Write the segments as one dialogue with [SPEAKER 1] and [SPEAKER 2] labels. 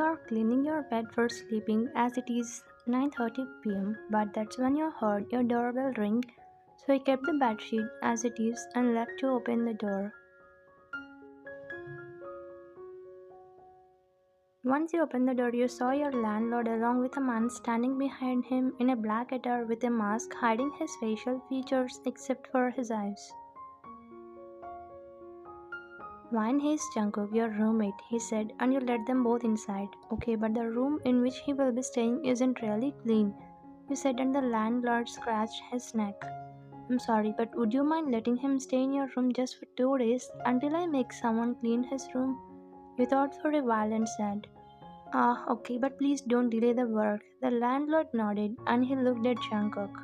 [SPEAKER 1] are cleaning your bed for sleeping as it is 9:30 pm, but that's when you heard your doorbell ring, so you kept the bedsheet as it is and left to open the door. Once you opened the door, you saw your landlord along with a man standing behind him in a black attire with a mask hiding his facial features except for his eyes. Fine, he's Jungkook, your roommate, he said, and you let them both inside. Okay, but the room in which he will be staying isn't really clean, you said, and the landlord scratched his neck. I'm sorry, but would you mind letting him stay in your room just for 2 days until I make someone clean his room? You thought for a while and said, Ah, okay, but please don't delay the work. The landlord nodded and he looked at Jungkook.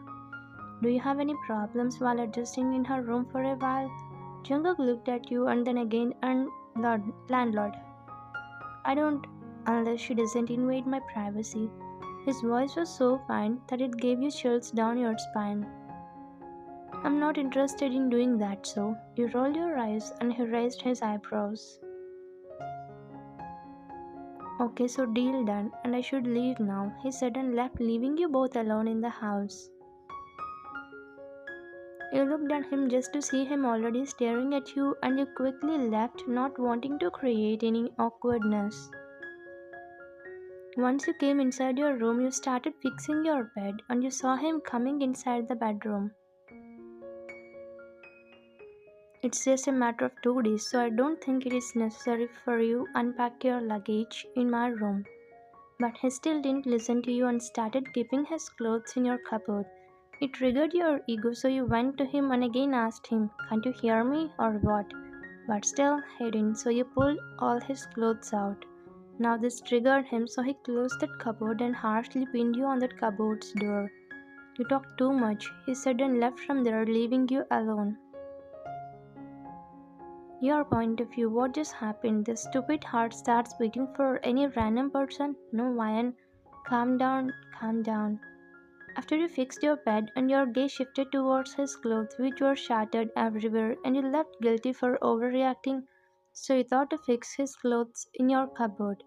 [SPEAKER 1] Do you have any problems while adjusting in her room for a while? Jungkook looked at you and then again and landlord. I don't unless she doesn't invade my privacy. His voice was so fine that it gave you chills down your spine. I'm not interested in doing that, so you rolled your eyes and he raised his eyebrows. Okay, so deal done, and I should leave now, he said and left, leaving you both alone in the house. You looked at him just to see him already staring at you, and you quickly left, not wanting to create any awkwardness. Once you came inside your room, you started fixing your bed, and you saw him coming inside the bedroom. It's just a matter of 2 days, so I don't think it is necessary for you to unpack your luggage in my room. But he still didn't listen to you and started keeping his clothes in your cupboard. It triggered your ego, so you went to him and again asked him, Can't you hear me or what? But still he didn't, so you pulled all his clothes out. Now this triggered him, so he closed that cupboard and harshly pinned you on that cupboard's door. You talked too much, he said and left from there, leaving you alone. Your point of view, what just happened? The stupid heart starts beating for any random person? No, Ryan. Calm down, calm down. After you fixed your bed and your gaze shifted towards his clothes, which were shattered everywhere, and you left guilty for overreacting, so you thought to fix his clothes in your cupboard.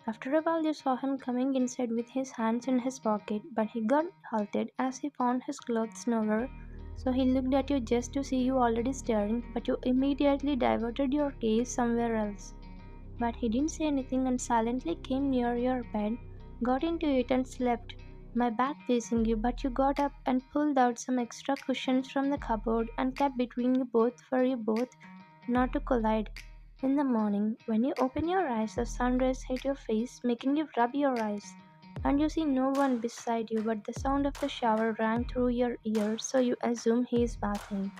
[SPEAKER 1] After a while, you saw him coming inside with his hands in his pocket, but he got halted as he found his clothes nowhere. So he looked at you just to see you already staring, but you immediately diverted your gaze somewhere else. But he didn't say anything and silently came near your bed, got into it and slept, my back facing you, but you got up and pulled out some extra cushions from the cupboard and kept between you both for you both not to collide. In the morning, when you open your eyes, the sun rays hit your face, making you rub your eyes. And you see no one beside you, but the sound of the shower rang through your ears, so you assume he is bathing.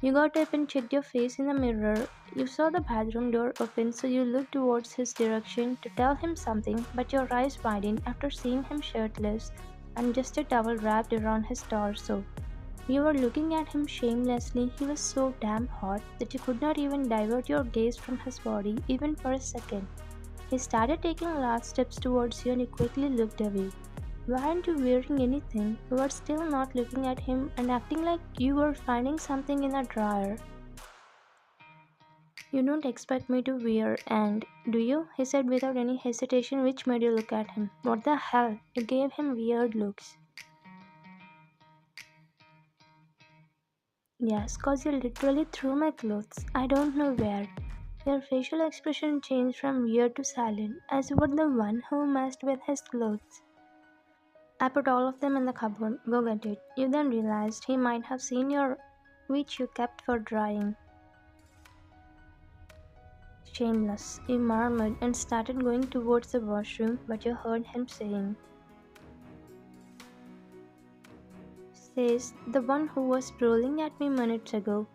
[SPEAKER 1] You got up and checked your face in the mirror. You saw the bathroom door open, so you looked towards his direction to tell him something, but your eyes widened after seeing him shirtless and just a towel wrapped around his torso. You were looking at him shamelessly. He was so damn hot that you could not even divert your gaze from his body even for a second. He started taking last steps towards you and you quickly looked away. Weren't you wearing anything? You were still not looking at him and acting like you were finding something in a drawer. You don't expect me to wear, and do you? He said without any hesitation, which made you look at him. What the hell? You gave him weird looks. Yes, cause you literally threw my clothes. I don't know where. Your facial expression changed from weird to silent, as you were the one who messed with his clothes. I put all of them in the cupboard. Go get it. You then realized he might have seen your which you kept for drying. Shameless, you murmured and started going towards the washroom, but you heard him saying, Says the one who was rolling at me minutes ago.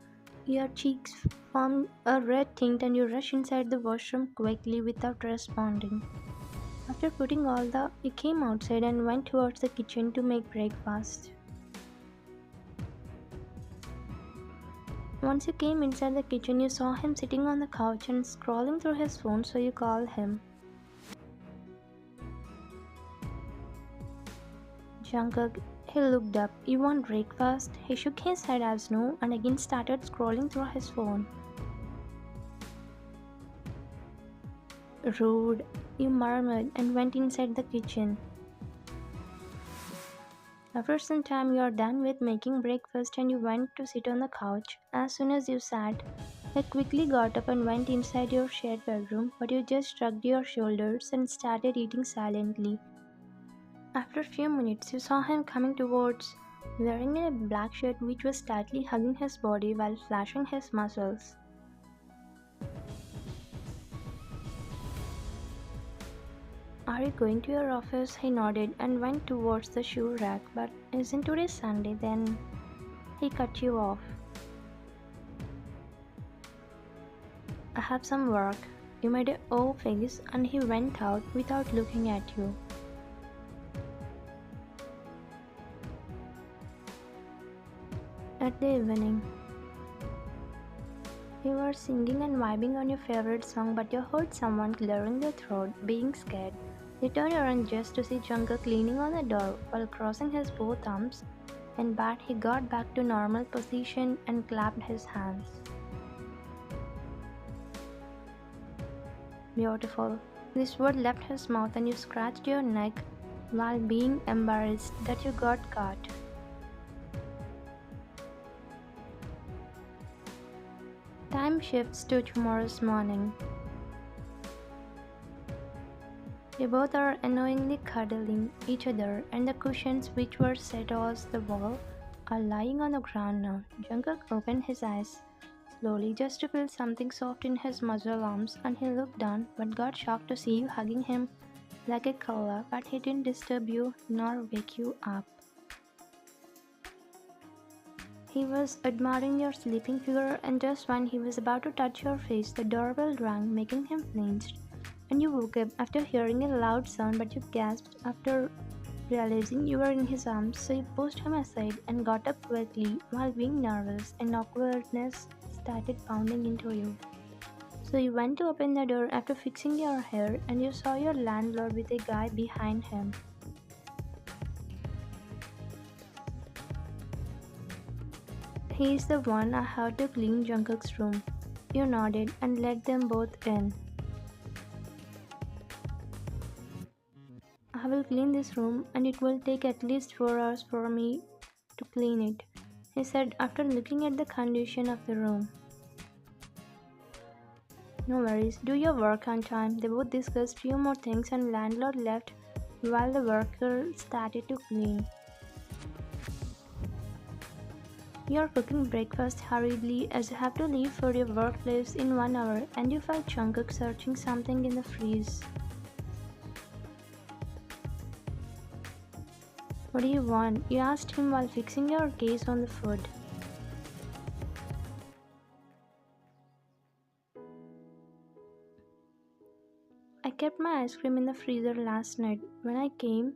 [SPEAKER 1] Your cheeks formed a red tint and you rushed inside the washroom quickly without responding. After putting all the, you came outside and went towards the kitchen to make breakfast. Once you came inside the kitchen, you saw him sitting on the couch and scrolling through his phone, so you called him. Jungkook, he looked up. You want breakfast? He shook his head as no and again started scrolling through his phone. Rude. You murmured and went inside the kitchen. After some time, you are done with making breakfast and you went to sit on the couch. As soon as you sat, I quickly got up and went inside your shared bedroom, but you just shrugged your shoulders and started eating silently. After a few minutes, you saw him coming towards, wearing a black shirt which was tightly hugging his body while flashing his muscles. Are you going to your office? He nodded and went towards the shoe rack. But isn't today Sunday? Then he cut you off. I have some work. You made a O face and he went out without looking at you. At the evening, you were singing and vibing on your favorite song, but you heard someone clearing their throat, being scared. You turned around just to see Jungkook leaning on the door while crossing his both arms, and but he got back to normal position and clapped his hands. Beautiful. This word left his mouth and you scratched your neck while being embarrassed that you got caught. Time shifts to tomorrow's morning. You both are annoyingly cuddling each other, and the cushions which were set against the wall are lying on the ground now. Jungkook opened his eyes slowly just to feel something soft in his muscle arms, and he looked down but got shocked to see you hugging him like a koala, but he didn't disturb you nor wake you up. He was admiring your sleeping figure, and just when he was about to touch your face, the doorbell rang, making him flinch. And you woke up after hearing a loud sound, but you gasped after realizing you were in his arms, so you pushed him aside and got up quickly while being nervous and awkwardness started pounding into you. So you went to open the door after fixing your hair and you saw your landlord with a guy behind him. He's the one I had to clean Jungkook's room. You nodded and let them both in. I will clean this room and it will take at least 4 hours for me to clean it, he said after looking at the condition of the room. No worries, do your work on time. They both discussed few more things and landlord left while the worker started to clean. You are cooking breakfast hurriedly as you have to leave for your workplace in 1 hour and you felt Jungkook searching something in the freeze. What do you want? You asked him while fixing your gaze on the food. I kept my ice cream in the freezer last night. When I came,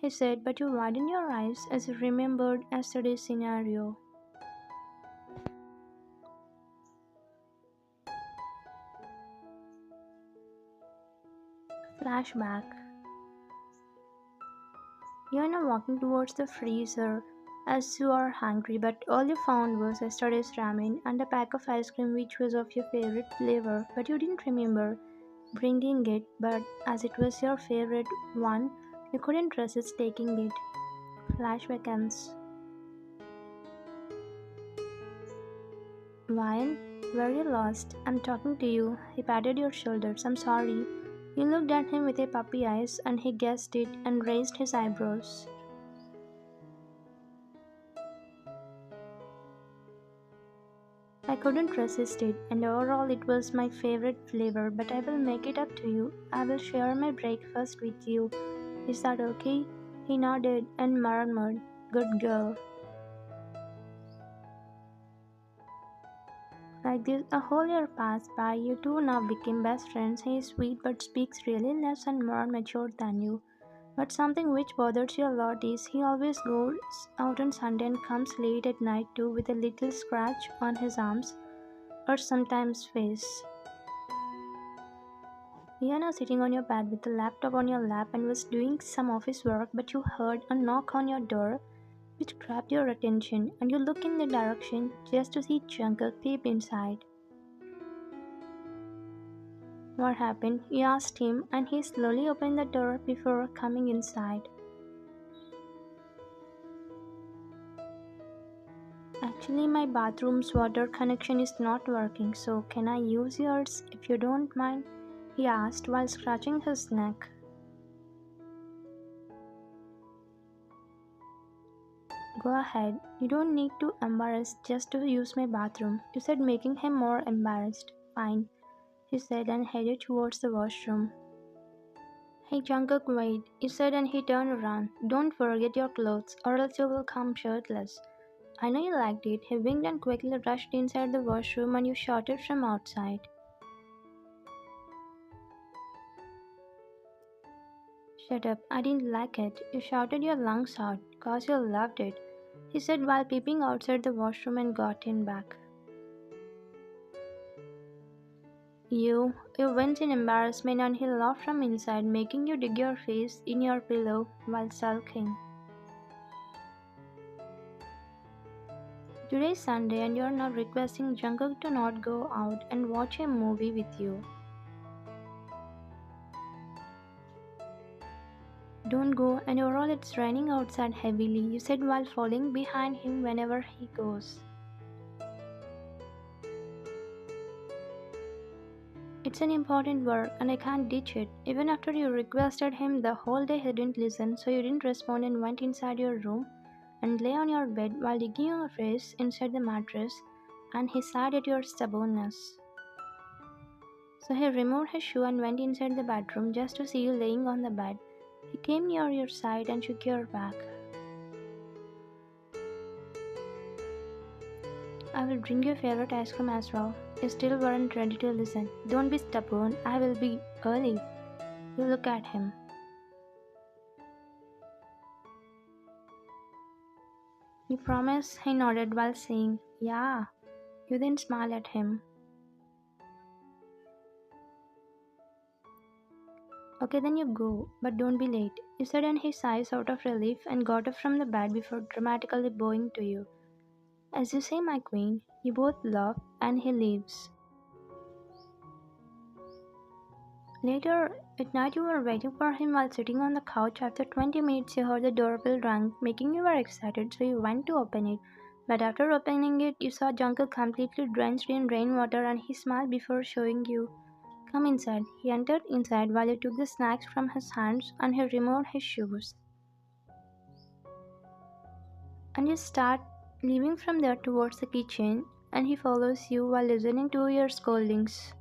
[SPEAKER 1] he said, but you widened your eyes as you remembered yesterday's scenario. Flashback. You are now walking towards the freezer as you are hungry, but all you found was yesterday's ramen and a pack of ice cream which was of your favorite flavor, but you didn't remember bringing it, but as it was your favorite one, you couldn't resist taking it. Flashback ends. Ryan, were you lost? I'm talking to you. He patted your shoulders. I'm sorry. You looked at him with a puppy eyes and he guessed it and raised his eyebrows. I couldn't resist it, and overall it was my favorite flavor, but I will make it up to you. I will share my breakfast with you. Is that okay? He nodded and murmured, good girl. Like this, a whole year passed by. You two now became best friends. He is sweet but speaks really less and more mature than you. But something which bothers you a lot is he always goes out on Sunday and comes late at night too with a little scratch on his arms or sometimes face. You are now sitting on your bed with the laptop on your lap and was doing some office work, but you heard a knock on your door which grabbed your attention and you look in the direction just to see Jungkook peep inside. What happened? You asked him, and he slowly opened the door before coming inside. Actually, my bathroom's water connection is not working, so can I use yours if you don't mind? He asked while scratching his neck. Go ahead, you don't need to embarrass just to use my bathroom, you said, making him more embarrassed. Fine, he said and headed towards the washroom. Hey Jungkook, wait, he said and he turned around. Don't forget your clothes or else you will come shirtless. I know you liked it. He winked and quickly rushed inside the washroom and you shouted from outside. Shut up, I didn't like it. You shouted your lungs out, cause you loved it, he said while peeping outside the washroom and got in back. You went in embarrassment and he laughed from inside, making you dig your face in your pillow while sulking. Today's Sunday and you're now requesting Jungkook to not go out and watch a movie with you. Don't go, and overall it's raining outside heavily, you said while falling behind him whenever he goes. It's an important work and I can't ditch it. Even after you requested him the whole day he didn't listen, so you didn't respond and went inside your room and lay on your bed while digging your face inside the mattress and he sighed at your stubbornness. So he removed his shoe and went inside the bedroom just to see you laying on the bed. He came near your side and shook your back. I will bring your favorite ice cream as well. You still weren't ready to listen. Don't be stubborn, I will be early. You look at him. You promise? He nodded while saying, yeah. You then smile at him. Okay, then you go, but don't be late, you said, and he sighs out of relief and got up from the bed before dramatically bowing to you. As you say, my queen, you both laugh and he leaves. Later at night, you were waiting for him while sitting on the couch. After 20 minutes, you heard the doorbell ring, making you very excited, so you went to open it. But after opening it, you saw Jungkook completely drenched in rainwater and he smiled before showing you. Come inside. He entered inside while you took the snacks from his hands and he removed his shoes. And you start leaving from there towards the kitchen and he follows you while listening to your scoldings.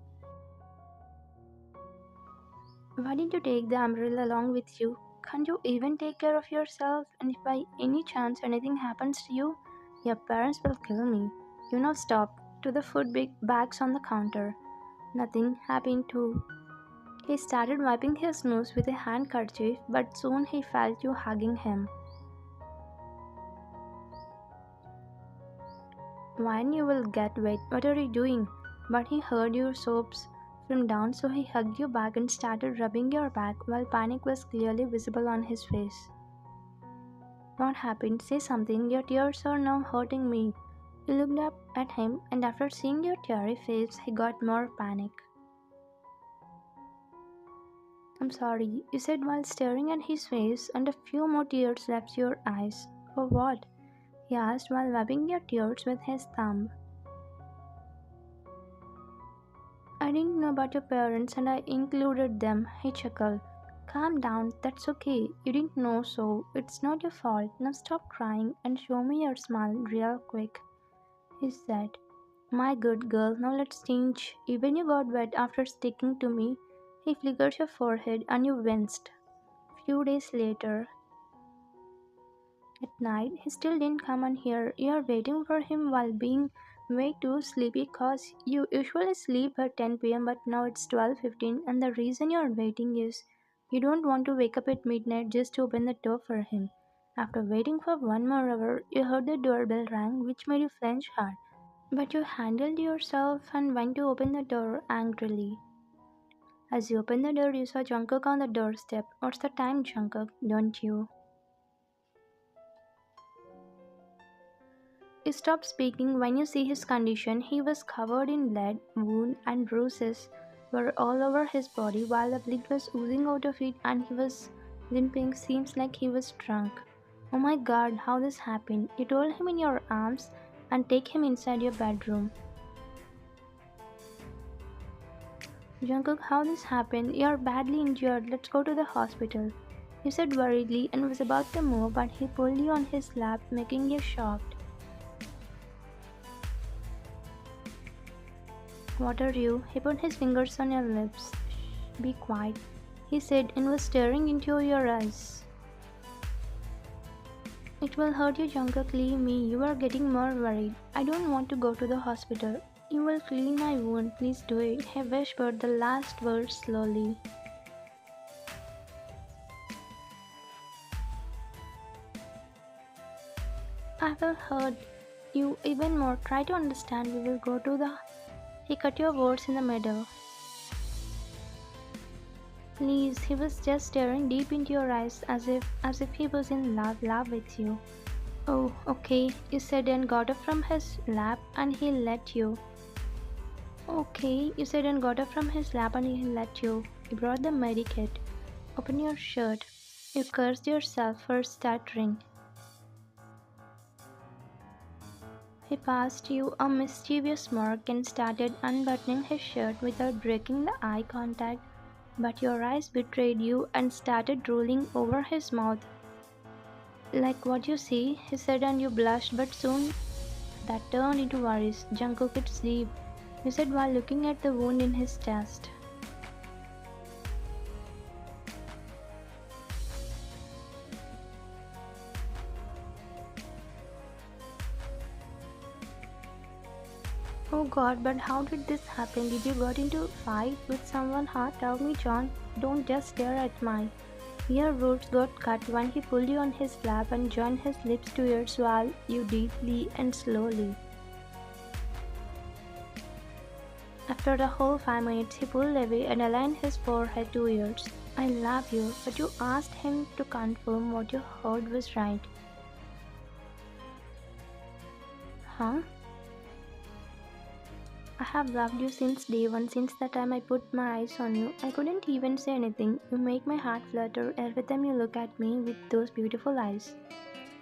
[SPEAKER 1] Why didn't you take the umbrella along with you? Can't you even take care of yourself? And if by any chance anything happens to you, your parents will kill me. You now stop to the food big bags on the counter. Nothing happened too. He started wiping his nose with a handkerchief, but soon he felt you hugging him. Wine, you will get wet. What are you doing? But he heard your sobs from down, so he hugged you back and started rubbing your back while panic was clearly visible on his face. What happened? Say something. Your tears are now hurting me. You looked up at him, and after seeing your teary face, he got more panic. I'm sorry, you said while staring at his face, and a few more tears left your eyes. For what? He asked while wiping your tears with his thumb. I didn't know about your parents and I included them, he chuckled. Calm down, that's okay. You didn't know, so it's not your fault. Now stop crying and show me your smile real quick, he said. My good girl, now let's change. Even you got wet after sticking to me. He flickered your forehead and you winced. Few days later, at night, he still didn't come on here. You're waiting for him while being way too sleepy cause you usually sleep at 10 p.m. but now it's 12:15 and the reason you're waiting is you don't want to wake up at midnight just to open the door for him. After waiting for 1 more hour, you heard the doorbell ring which made you flinch hard. But you handled yourself and went to open the door angrily. As you opened the door, you saw Jungkook on the doorstep. What's the time, Jungkook? Don't you? You stop speaking when you see his condition. He was covered in blood, wound, and bruises. were all over his body while the blood was oozing out of it and he was limping. Seems like he was drunk. Oh my god, how this happened? You told him in your arms and take him inside your bedroom. Jungkook, how this happened? You're badly injured. Let's go to the hospital. He said worriedly and was about to move, but he pulled you on his lap, making you shocked. What are you? He put his fingers on your lips. Shh, be quiet, he said and was staring into your eyes. It will hurt you, Jungkook. Leave me. You are getting more worried. I don't want to go to the hospital. You will clean my wound. Please do it. He whispered the last words slowly. I will hurt you even more. Try to understand. We will go to the... He cut your words in the middle. Please, he was just staring deep into your eyes as if he was in love with you. Oh, okay, you said and got up from his lap and he let you. Okay, you said and got up from his lap and he let you. He brought the medikit. Open your shirt. You cursed yourself for stuttering. He passed you a mischievous smirk and started unbuttoning his shirt without breaking the eye contact, but your eyes betrayed you and started drooling over his mouth. Like what you see, he said, and you blushed, but soon that turned into worries. Jungkook, it's deep, he said while looking at the wound in his chest. Oh god, but how did this happen? Did you got into a fight with someone? Huh? Tell me, John. Don't just stare at my... Your words got cut when he pulled you on his lap and joined his lips to yours while you deeply and slowly. After the whole 5 minutes, he pulled away and aligned his forehead to yours. I love you, but you asked him to confirm what you heard was right. Huh? I have loved you since day one, since the time I put my eyes on you. I couldn't even say anything. You make my heart flutter every time you look at me with those beautiful eyes.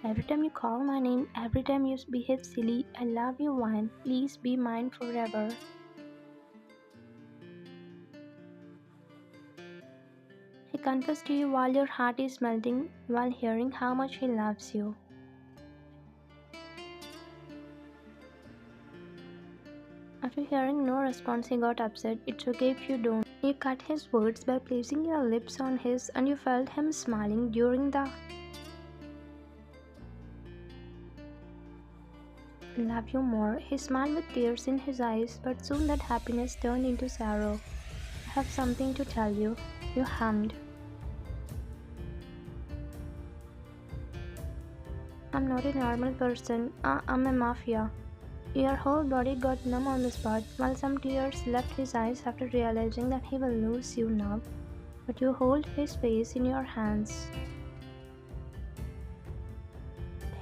[SPEAKER 1] Every time you call my name, every time you behave silly. I love you, Wine. Please be mine forever. He confessed to you while your heart is melting, while hearing how much he loves you. After hearing no response, he got upset. It's okay if you don't. You cut his words by placing your lips on his, and you felt him smiling during the love you more. He smiled with tears in his eyes, but soon that happiness turned into sorrow. I have something to tell you. You hummed. I'm not a normal person. I'm a mafia. Your whole body got numb on the spot, while some tears left his eyes after realizing that he will lose you now. But you hold his face in your hands.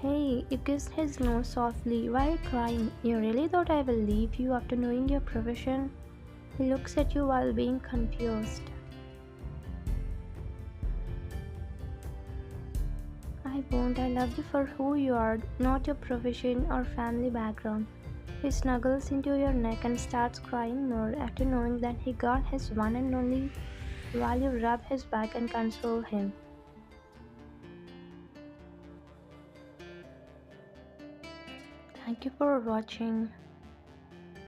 [SPEAKER 1] Hey, you kissed his nose softly. Why are you crying? You really thought I will leave you after knowing your profession? He looks at you while being confused. I won't. I love you for who you are, not your profession or family background. He snuggles into your neck and starts crying more after knowing that he got his one and only while you rub his back and console him. Thank you for watching.